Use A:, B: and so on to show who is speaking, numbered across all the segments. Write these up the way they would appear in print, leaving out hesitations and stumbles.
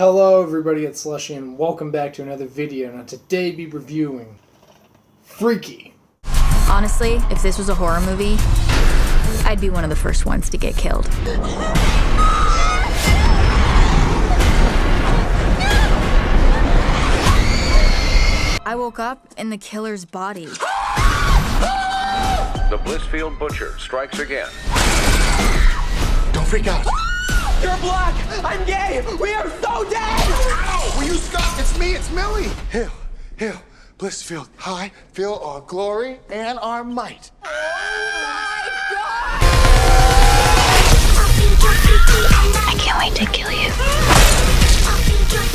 A: Hello everybody, it's Slushie and welcome back to another video, and today be reviewing Freaky.
B: Honestly, if this was a horror movie, I'd be one of the first ones to get killed. I woke up in the killer's body.
C: The Blissfield Butcher strikes again.
D: Don't freak out.
E: You're black! I'm gay! We are so dead!
D: Ow! Will you stop? It's me, it's Millie! Hail, Blissfield, high, feel our glory and our might.
B: I can't wait to kill you.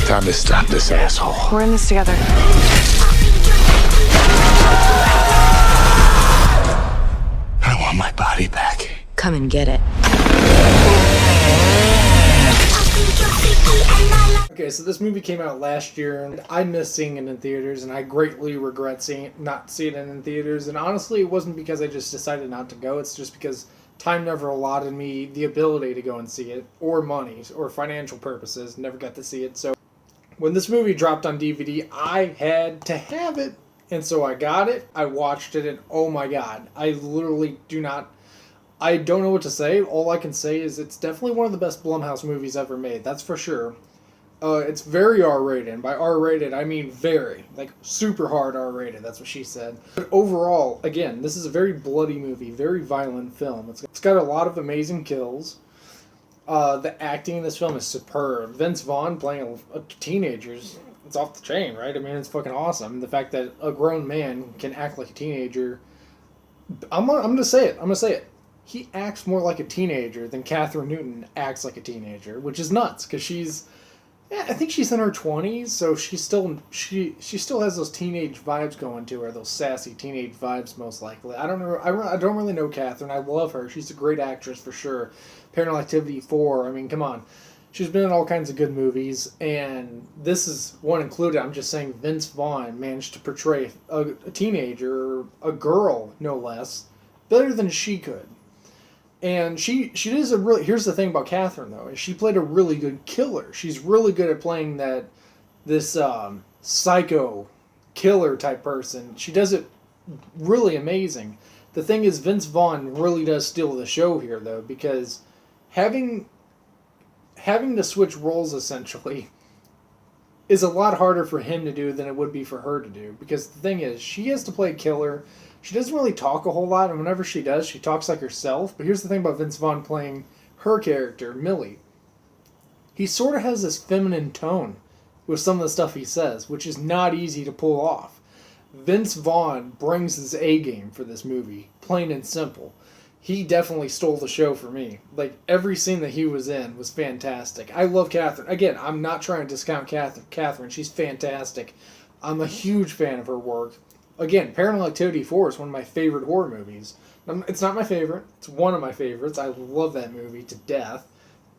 D: Time to stop this asshole.
F: We're in this together.
D: I want my body back.
F: Come and get it.
A: Okay, so this movie came out last year, and I missed seeing it in theaters, and I greatly regret not seeing it in theaters. And honestly, it wasn't because I just decided not to go. It's just because time never allotted me the ability to go and see it, or money, or financial purposes. Never got to see it. So when this movie dropped on DVD, I had to have it, and so I got it. I watched it, and oh my god, I literally I don't know what to say. All I can say is it's definitely one of the best Blumhouse movies ever made. That's for sure. It's very R-rated. And by R-rated, I mean very. Like, super hard R-rated. That's what she said. But overall, again, this is a very bloody movie. Very violent film. It's got a lot of amazing kills. The acting in this film is superb. Vince Vaughn playing a teenager, it's off the chain, right? I mean, it's fucking awesome. The fact that a grown man can act like a teenager. I'm going to say it. He acts more like a teenager than Catherine Newton acts like a teenager, which is nuts because I think she's in her 20s, so she still has those teenage vibes going to her, those sassy teenage vibes most likely. I don't know. I don't really know Catherine. I love her. She's a great actress for sure. Paranormal Activity 4. I mean, come on. She's been in all kinds of good movies, and this is one included. I'm just saying Vince Vaughn managed to portray a teenager, a girl no less, better than she could. And she does a really... Here's the thing about Catherine, though. Is she played a really good killer. She's really good at playing this psycho killer type person. She does it really amazing. The thing is, Vince Vaughn really does steal the show here, though, because having to switch roles, essentially, is a lot harder for him to do than it would be for her to do. Because the thing is, she has to play a killer. She doesn't really talk a whole lot, and whenever she does, she talks like herself. But here's the thing about Vince Vaughn playing her character, Millie. He sort of has this feminine tone with some of the stuff he says, which is not easy to pull off. Vince Vaughn brings his A-game for this movie, plain and simple. He definitely stole the show for me. Like, every scene that he was in was fantastic. I love Catherine. Again, I'm not trying to discount Catherine. She's fantastic. I'm a huge fan of her work. Again, Paranormal Activity 4 is one of my favorite horror movies. It's not my favorite. It's one of my favorites. I love that movie to death.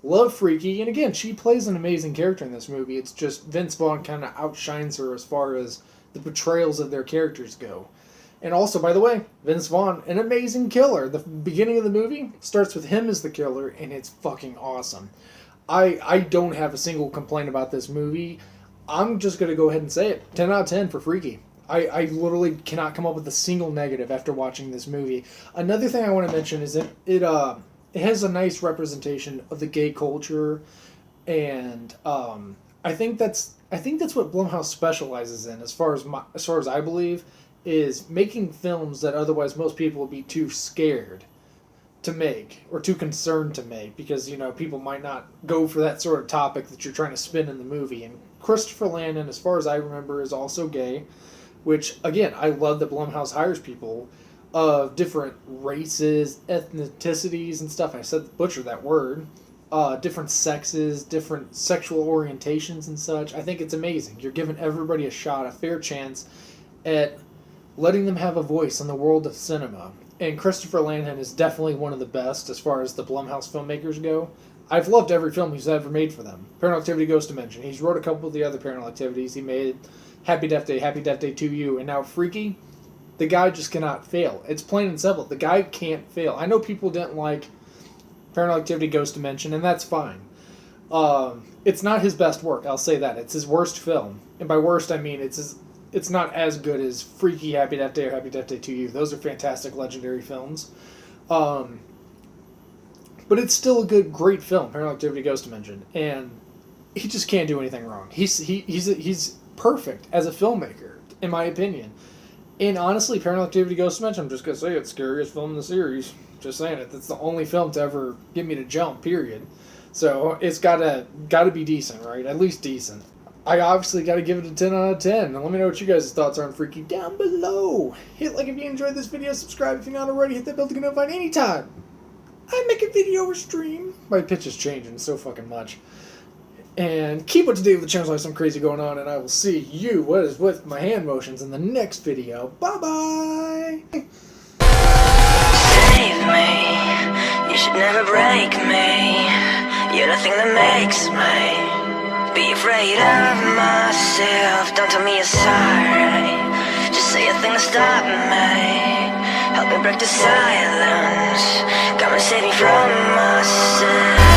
A: Love Freaky. And again, she plays an amazing character in this movie. It's just Vince Vaughn kind of outshines her as far as the portrayals of their characters go. And also, by the way, Vince Vaughn, an amazing killer. The beginning of the movie starts with him as the killer, and it's fucking awesome. I don't have a single complaint about this movie. I'm just going to go ahead and say it. 10 out of 10 for Freaky. I literally cannot come up with a single negative after watching this movie. Another thing I want to mention is that it has a nice representation of the gay culture, and I think that's what Blumhouse specializes in, as far as I believe, is making films that otherwise most people would be too scared to make or too concerned to make because people might not go for that sort of topic that you're trying to spin in the movie. And Christopher Landon, as far as I remember, is also gay. Which, again, I love that Blumhouse hires people of different races, ethnicities, and stuff. I said butcher that word. Different sexes, different sexual orientations and such. I think it's amazing. You're giving everybody a shot, a fair chance at letting them have a voice in the world of cinema. And Christopher Landon is definitely one of the best as far as the Blumhouse filmmakers go. I've loved every film he's ever made for them. Paranormal Activity Ghost Dimension. He's wrote a couple of the other Paranormal Activities. He made Happy Death Day 2 You, and now Freaky. The guy just cannot fail. It's plain and simple. The guy can't fail. I know people didn't like Paranormal Activity Ghost Dimension, and that's fine. It's not his best work, I'll say that. It's his worst film. And by worst, I mean it's not as good as Freaky Happy Death Day or Happy Death Day to You. Those are fantastic, legendary films. But it's still a great film, Paranormal Activity Ghost Dimension. And he just can't do anything wrong. He's perfect as a filmmaker, in my opinion. And honestly, Paranormal Activity Ghost Dimension, I'm just going to say it's the scariest film in the series. Just saying it. It's the only film to ever get me to jump, period. So it's gotta be decent, right? At least decent. I obviously gotta give it a 10 out of 10. And let me know what you guys' thoughts are on Freaky down below. Hit like if you enjoyed this video, subscribe if you're not already, hit that bell to get notified anytime I make a video or stream. My pitch is changing so fucking much. And keep up to date with the channels, I have some crazy going on, and I will see you, what is with my hand motions, in the next video. Bye-bye!
F: Save me, you should never break me. You're the thing that makes me be afraid of myself. Don't tell me you're sorry, just say a thing to stop me. Help me break the silence, come and save me from myself.